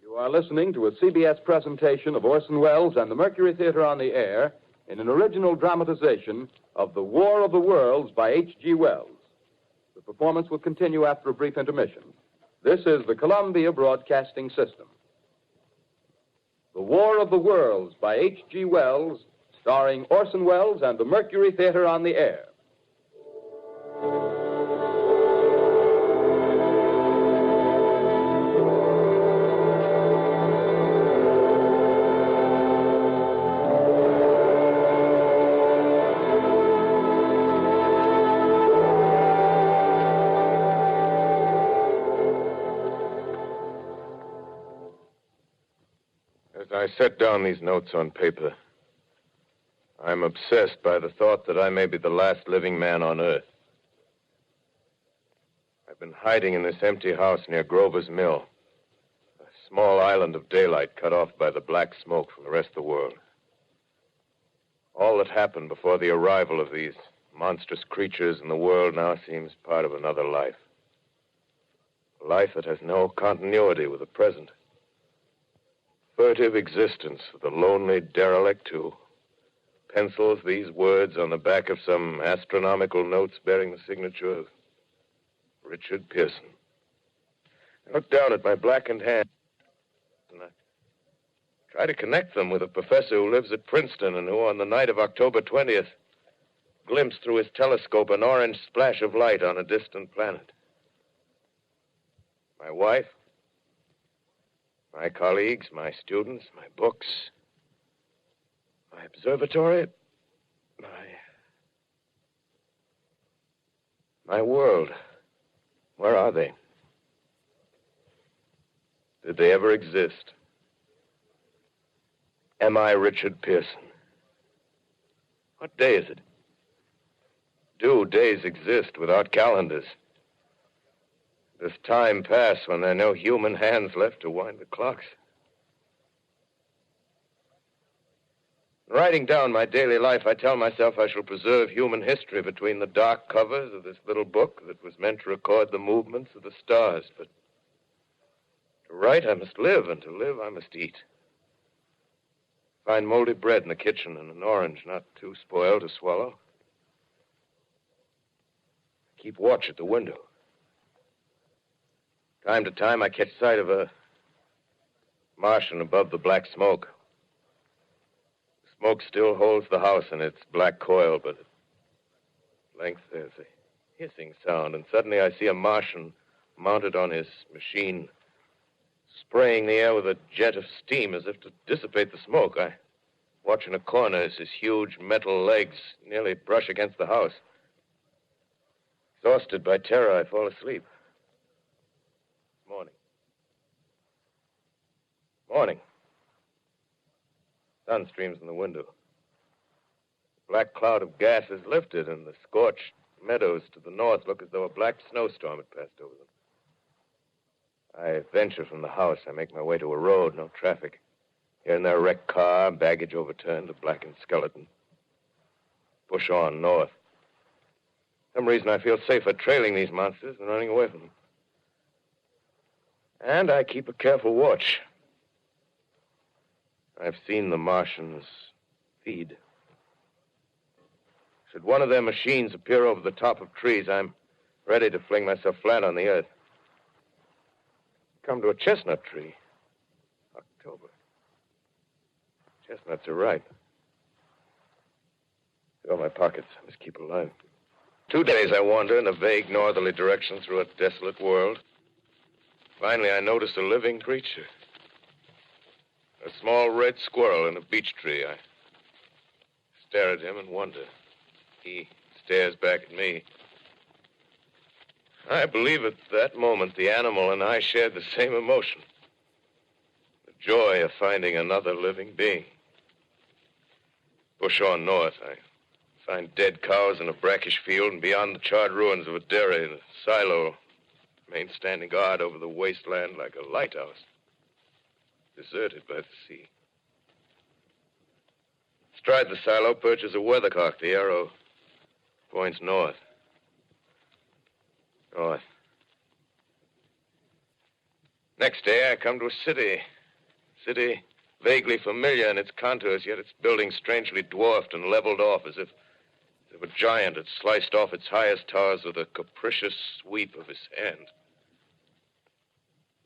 A: You are listening to a CBS presentation of Orson Welles and the Mercury Theater on the Air in an original dramatization of The War of the Worlds by H.G. Wells. The performance will continue after a brief intermission. This is the Columbia Broadcasting System. The War of the Worlds by H.G. Wells, starring Orson Welles and the Mercury Theater on the Air.
B: As I set down these notes on paper, I'm obsessed by the thought that I may be the last living man on Earth. I've been hiding in this empty house near Grover's Mill, a small island of daylight cut off by the black smoke from the rest of the world. All that happened before the arrival of these monstrous creatures in the world now seems part of another life. A life that has no continuity with the present. Furtive existence of the lonely derelict who pencils these words on the back of some astronomical notes bearing the signature of Richard Pearson. I look down at my blackened hand and I try to connect them with a professor who lives at Princeton and who, on the night of October 20th, glimpsed through his telescope an orange splash of light on a distant planet. My wife, my colleagues, my students, my books, my observatory, my world. Where are they? Did they ever exist? Am I Richard Pearson? What day is it? Do days exist without calendars? Does time pass when there are no human hands left to wind the clocks? Writing down my daily life, I tell myself I shall preserve human history between the dark covers of this little book that was meant to record the movements of the stars. But to write, I must live, and to live, I must eat. Find moldy bread in the kitchen and an orange not too spoiled to swallow. Keep watch at the window. Time to time, I catch sight of a Martian above the black smoke. The smoke still holds the house in its black coil, but at length there's a hissing sound, and suddenly I see a Martian mounted on his machine, spraying the air with a jet of steam as if to dissipate the smoke. I watch in a corner as his huge metal legs nearly brush against the house. Exhausted by terror, I fall asleep. Morning. Sun streams in the window. The black cloud of gas is lifted, and the scorched meadows to the north look as though a black snowstorm had passed over them. I venture from the house. I make my way to a road, no traffic. Here and there, a wrecked car, baggage overturned, a blackened skeleton. Push on north. For some reason, I feel safer trailing these monsters than running away from them. And I keep a careful watch. I've seen the Martians feed. Should one of their machines appear over the top of trees, I'm ready to fling myself flat on the earth. Come to a chestnut tree. October. Chestnuts are ripe. Fill my pockets. I must keep alive. 2 days I wander in a vague northerly direction through a desolate world. Finally, I notice a living creature. A small red squirrel in a beech tree. I stare at him and wonder. He stares back at me. I believe at that moment the animal and I shared the same emotion. The joy of finding another living being. Push on north. I find dead cows in a brackish field, and beyond the charred ruins of a dairy, the silo remains standing guard over the wasteland like a lighthouse, deserted by the sea. Astride the silo perches a weathercock. The arrow points north. North. Next day, I come to a city. City vaguely familiar in its contours, yet its buildings strangely dwarfed and leveled off as if a giant had sliced off its highest towers with a capricious sweep of his hand.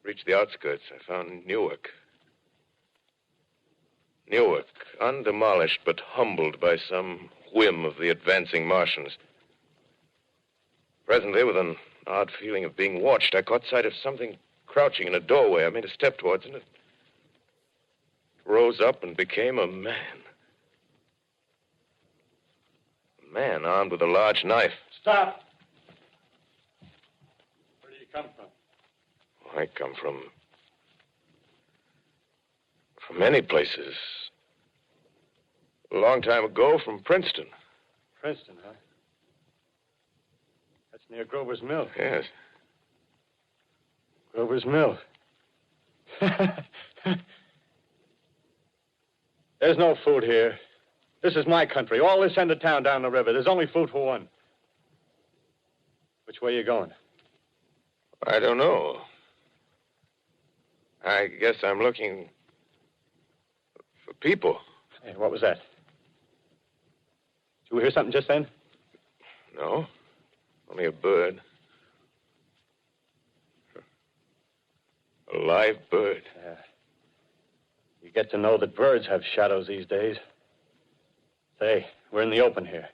B: Reached the outskirts, I found Newark. Newark, undemolished but humbled by some whim of the advancing Martians. Presently, with an odd feeling of being watched, I caught sight of something crouching in a doorway. I made a step towards it, and it rose up and became a man. A man armed with a large knife.
D: Stop! Where do you come from?
B: I come from many places. A long time ago, from Princeton.
D: Princeton, huh? That's near Grover's Mill.
B: Yes.
D: Grover's Mill. There's no food here. This is my country. All this end of town down the river. There's only food for one. Which way are you going?
B: I don't know. I guess I'm looking for people.
D: Hey, what was that? Did you hear something just then?
B: No. Only a bird. A live bird.
D: Yeah. You get to know that birds have shadows these days. Say, we're in the open here.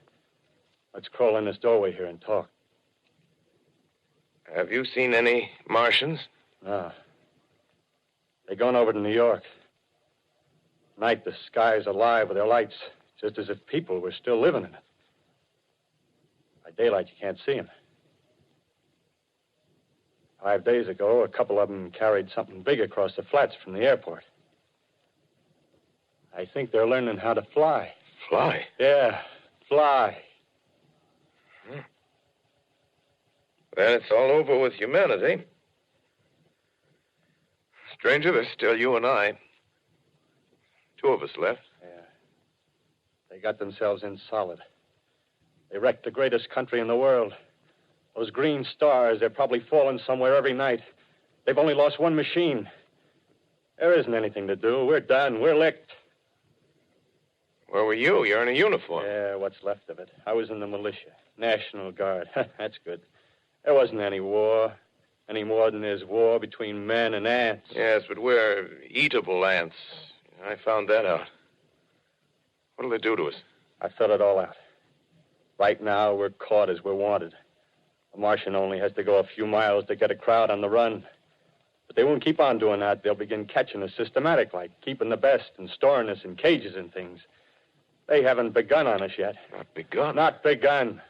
D: Let's crawl in this doorway here and talk.
B: Have you seen any Martians?
D: No. They're going over to New York. Night, the sky's alive with their lights, just as if people were still living in it. By daylight, you can't see them. 5 days ago, a couple of them carried something big across the flats from the airport. I think they're learning how to fly.
B: Fly?
D: Yeah, fly.
B: Then it's all over with humanity. Stranger, there's still you and I. 2 of us left.
D: Yeah. They got themselves in solid. They wrecked the greatest country in the world. Those green stars, they're probably falling somewhere every night. They've only lost one machine. There isn't anything to do. We're done. We're licked.
B: Where were you? You're in a uniform.
D: Yeah, what's left of it. I was in the militia. National Guard. That's good. There wasn't any war. Any more than there's war between men and ants.
B: Yes, but we're eatable ants. I found that out. What'll they do to us?
D: I thought it all out. Right now, we're caught as we're wanted. A Martian only has to go a few miles to get a crowd on the run. But they won't keep on doing that. They'll begin catching us systematic, like keeping the best and storing us in cages and things. They haven't begun on us yet.
B: Not begun?
D: Not begun.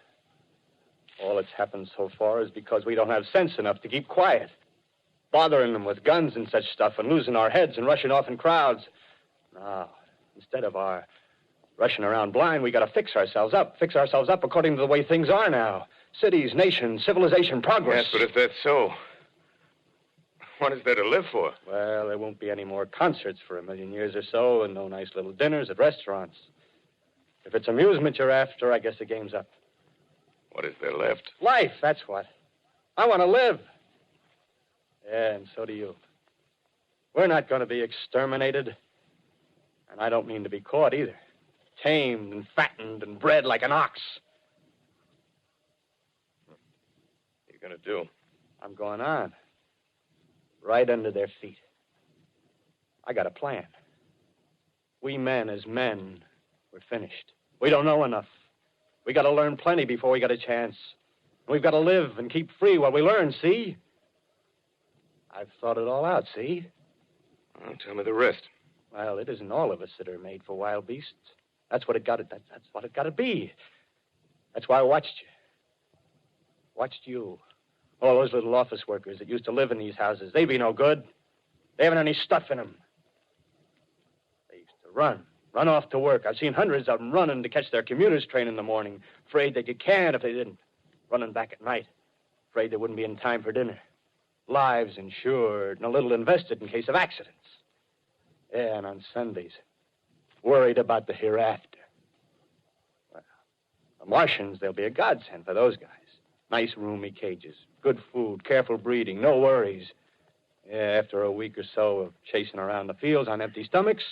D: All that's happened so far is because we don't have sense enough to keep quiet. Bothering them with guns and such stuff and losing our heads and rushing off in crowds. Now, instead of our rushing around blind, we got to fix ourselves up according to the way things are now. Cities, nations, civilization, progress.
B: Yes, but if that's so, what is there to live for?
D: Well, there won't be any more concerts for 1,000,000 years or so, and no nice little dinners at restaurants. If it's amusement you're after, I guess the game's up.
B: What is there left?
D: Life, that's what. I want to live. Yeah, and so do you. We're not going to be exterminated. And I don't mean to be caught either. Tamed and fattened and bred like an ox.
B: What are you going to do?
D: I'm going on. Right under their feet. I got a plan. We men as men, we're finished. We don't know enough. We got to learn plenty before we get a chance. We've got to live and keep free while we learn, see? I've thought it all out, see?
B: Well, tell me the rest.
D: Well, it isn't all of us that are made for wild beasts. That's what it got to. That's what it got to be. That's why I watched you. Watched you. All those little office workers that used to live in these houses. They be no good. They haven't any stuff in them. They used to run.
K: Run off to work. I've seen hundreds of them running to catch their commuter's train in the morning, afraid they'd get canned if they didn't. Running back at night, afraid they wouldn't be in time for dinner. Lives insured and a little invested in case of accidents. Yeah, and on Sundays, worried about the hereafter. Well, the Martians, they'll be a godsend for those guys. Nice roomy cages, good food, careful breeding, no worries. Yeah, after a week or so of chasing around the fields on empty stomachs,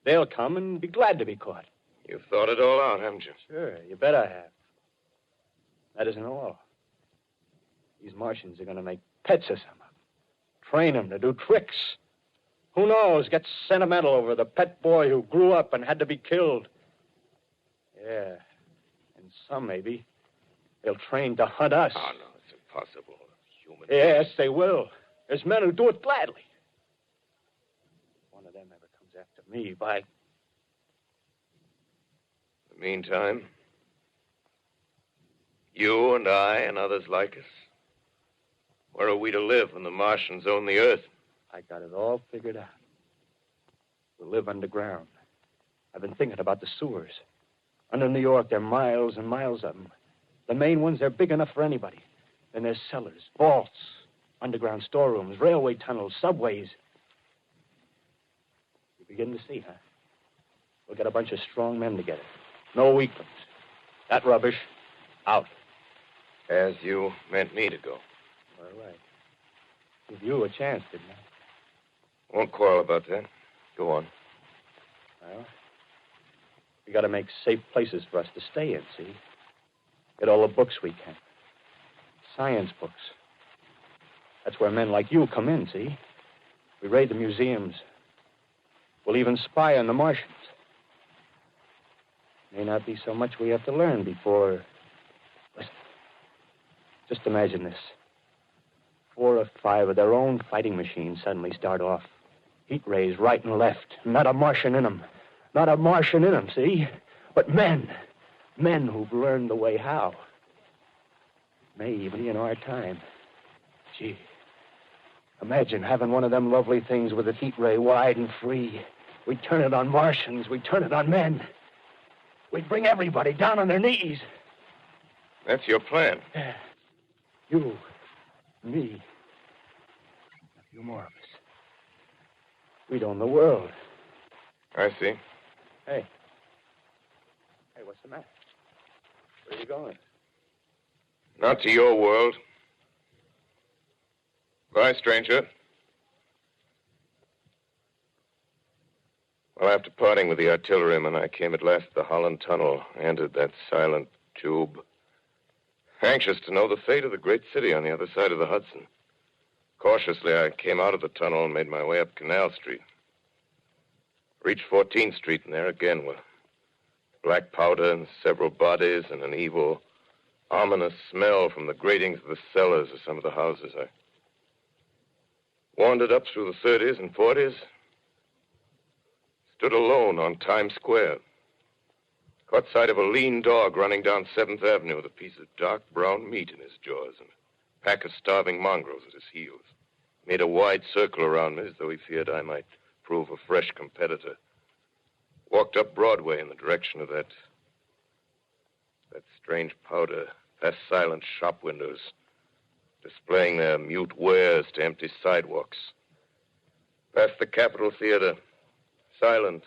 K: they'll come and be glad to be caught.
B: You've thought it all out, haven't you?
K: Sure, you bet I have. That isn't all. These Martians are going to make pets of some of them. Train them to do tricks. Who knows, get sentimental over the pet boy who grew up and had to be killed. Yeah, and some maybe they'll train to hunt us.
B: Oh, no, it's impossible. Human
K: Yes, they will. There's men who do it gladly. If one of them ever comes after me, by...
B: In the meantime, you and I and others like us, where are we to live when the Martians own the Earth?
K: I got it all figured out. We'll live underground. I've been thinking about the sewers. Under New York, there are miles and miles of them. The main ones, they're big enough for anybody. Then there's cellars, vaults, underground storerooms, railway tunnels, subways. You begin to see, huh? We'll get a bunch of strong men together. No weaklings. That rubbish, out.
B: As you meant me to go.
K: All right. Give you a chance, didn't I?
B: Won't quarrel about that. Go on.
K: Well, we got to make safe places for us to stay in, see? Get all the books we can. Science books. That's where men like you come in, see? We raid the museums. We'll even spy on the Martians. May not be so much we have to learn before... Listen. Just imagine this. 4 or 5 of their own fighting machines suddenly start off. Heat rays right and left. Not a Martian in them. Not a Martian in them, see? But men. Men who've learned the way how. May even be in our time. Gee. Imagine having one of them lovely things with a heat ray wide and free. We'd turn it on Martians. We'd turn it on men. We'd bring everybody down on their knees.
B: That's your plan.
K: You, me, a few more of us. We'd own the world.
B: I see.
K: Hey. Hey, what's the matter? Where are you going?
B: Not to your world. Bye, stranger. Well, after parting with the artilleryman, I came at last to the Holland Tunnel, entered that silent tube, anxious to know the fate of the great city on the other side of the Hudson. Cautiously, I came out of the tunnel and made my way up Canal Street. Reached 14th Street, and there again were black powder and several bodies and an evil, ominous smell from the gratings of the cellars of some of the houses. I wandered up through the 30s and 40s, stood alone on Times Square, caught sight of a lean dog running down 7th Avenue with a piece of dark brown meat in his jaws and a pack of starving mongrels at his heels. Made a wide circle around me as though he feared I might prove a fresh competitor. Walked up Broadway in the direction of that strange powder, past silent shop windows, displaying their mute wares to empty sidewalks. Past the Capitol Theater, silent,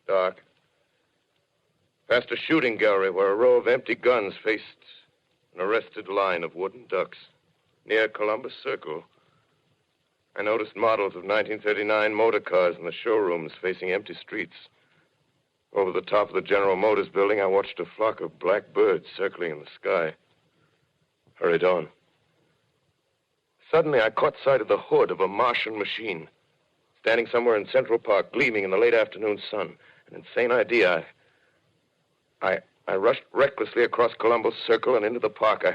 B: dark. Past a shooting gallery where a row of empty guns faced an arrested line of wooden ducks. Near Columbus Circle, I noticed models of 1939 motor cars in the showrooms facing empty streets. Over the top of the General Motors building, I watched a flock of black birds circling in the sky. Hurried on. Suddenly, I caught sight of the hood of a Martian machine, standing somewhere in Central Park, gleaming in the late afternoon sun. An insane idea. I rushed recklessly across Columbus Circle and into the park.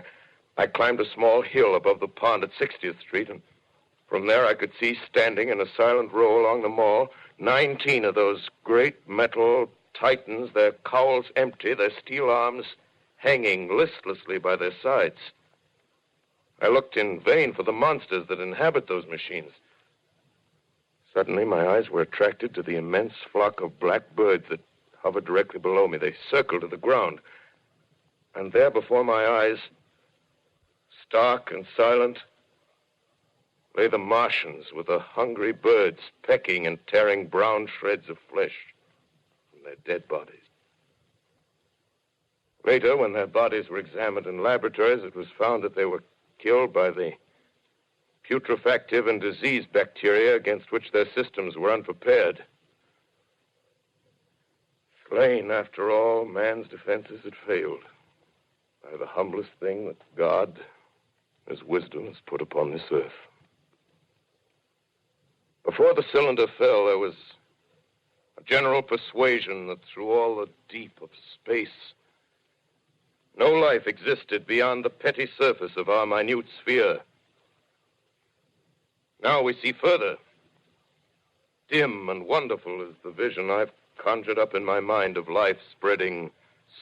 B: I climbed a small hill above the pond at 60th Street, and from there I could see, standing in a silent row along the mall, 19 of those great metal titans, their cowls empty, their steel arms hanging listlessly by their sides. I looked in vain for the monsters that inhabit those machines. Suddenly, my eyes were attracted to the immense flock of black birds that hovered directly below me. They circled to the ground. And there before my eyes, stark and silent, lay the Martians with the hungry birds pecking and tearing brown shreds of flesh from their dead bodies. Later, when their bodies were examined in laboratories, it was found that they were killed by the putrefactive and disease bacteria against which their systems were unprepared. Slain, after all, man's defenses had failed by the humblest thing that God, his wisdom, has put upon this earth. Before the cylinder fell, there was a general persuasion that through all the deep of space, no life existed beyond the petty surface of our minute sphere. Now we see further. Dim and wonderful is the vision I've conjured up in my mind of life spreading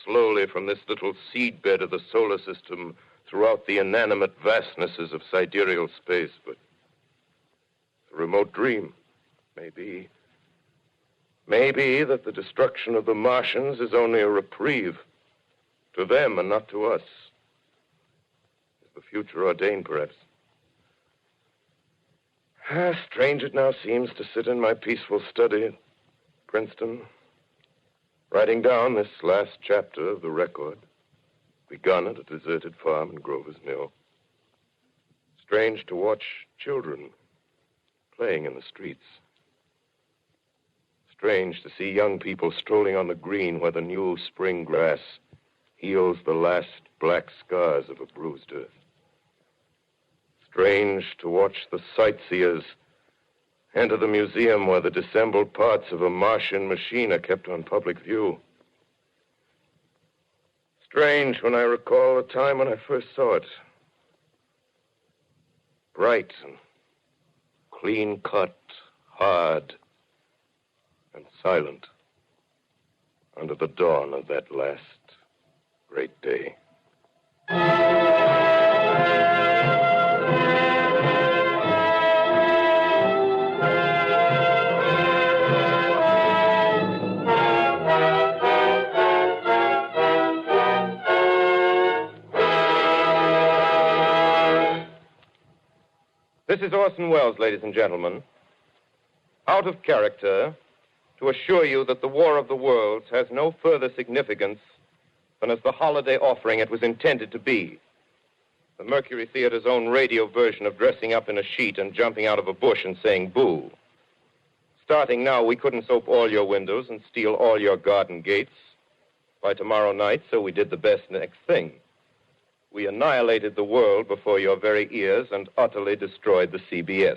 B: slowly from this little seedbed of the solar system throughout the inanimate vastnesses of sidereal space. But it's a remote dream. Maybe that the destruction of the Martians is only a reprieve to them and not to us. Is the future ordained, perhaps? Strange it now seems to sit in my peaceful study at Princeton, writing down this last chapter of the record, begun at a deserted farm in Grover's Mill. Strange to watch children playing in the streets. Strange to see young people strolling on the green where the new spring grass heals the last black scars of a bruised earth. Strange to watch the sightseers enter the museum where the dissembled parts of a Martian machine are kept on public view. Strange when I recall the time when I first saw it. Bright and clean-cut, hard and silent under the dawn of that last great day. This is Orson Welles, ladies and gentlemen, out of character to assure you that the War of the Worlds has no further significance than as the holiday offering it was intended to be. The Mercury Theater's own radio version of dressing up in a sheet and jumping out of a bush and saying boo. Starting now, we couldn't soap all your windows and steal all your garden gates by tomorrow night, so we did the best next thing. We annihilated the world before your very ears and utterly destroyed the CBS.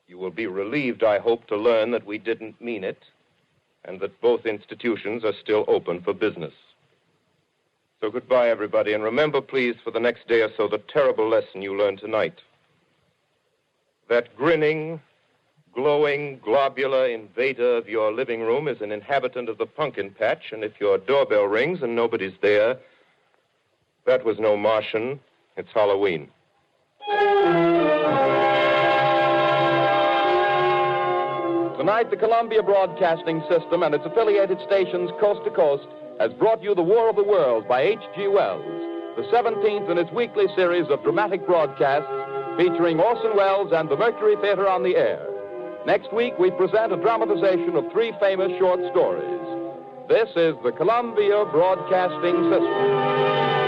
B: You will be relieved, I hope, to learn that we didn't mean it and that both institutions are still open for business. So goodbye, everybody, and remember, please, for the next day or so, the terrible lesson you learned tonight. That grinning, glowing, globular invader of your living room is an inhabitant of the pumpkin patch, and if your doorbell rings and nobody's there, that was no Martian. It's Halloween.
A: Tonight, the Columbia Broadcasting System and its affiliated stations coast to coast has brought you The War of the Worlds by H.G. Wells, the 17th in its weekly series of dramatic broadcasts featuring Orson Welles and the Mercury Theater on the air. Next week, we present a dramatization of 3 famous short stories. This is the Columbia Broadcasting System.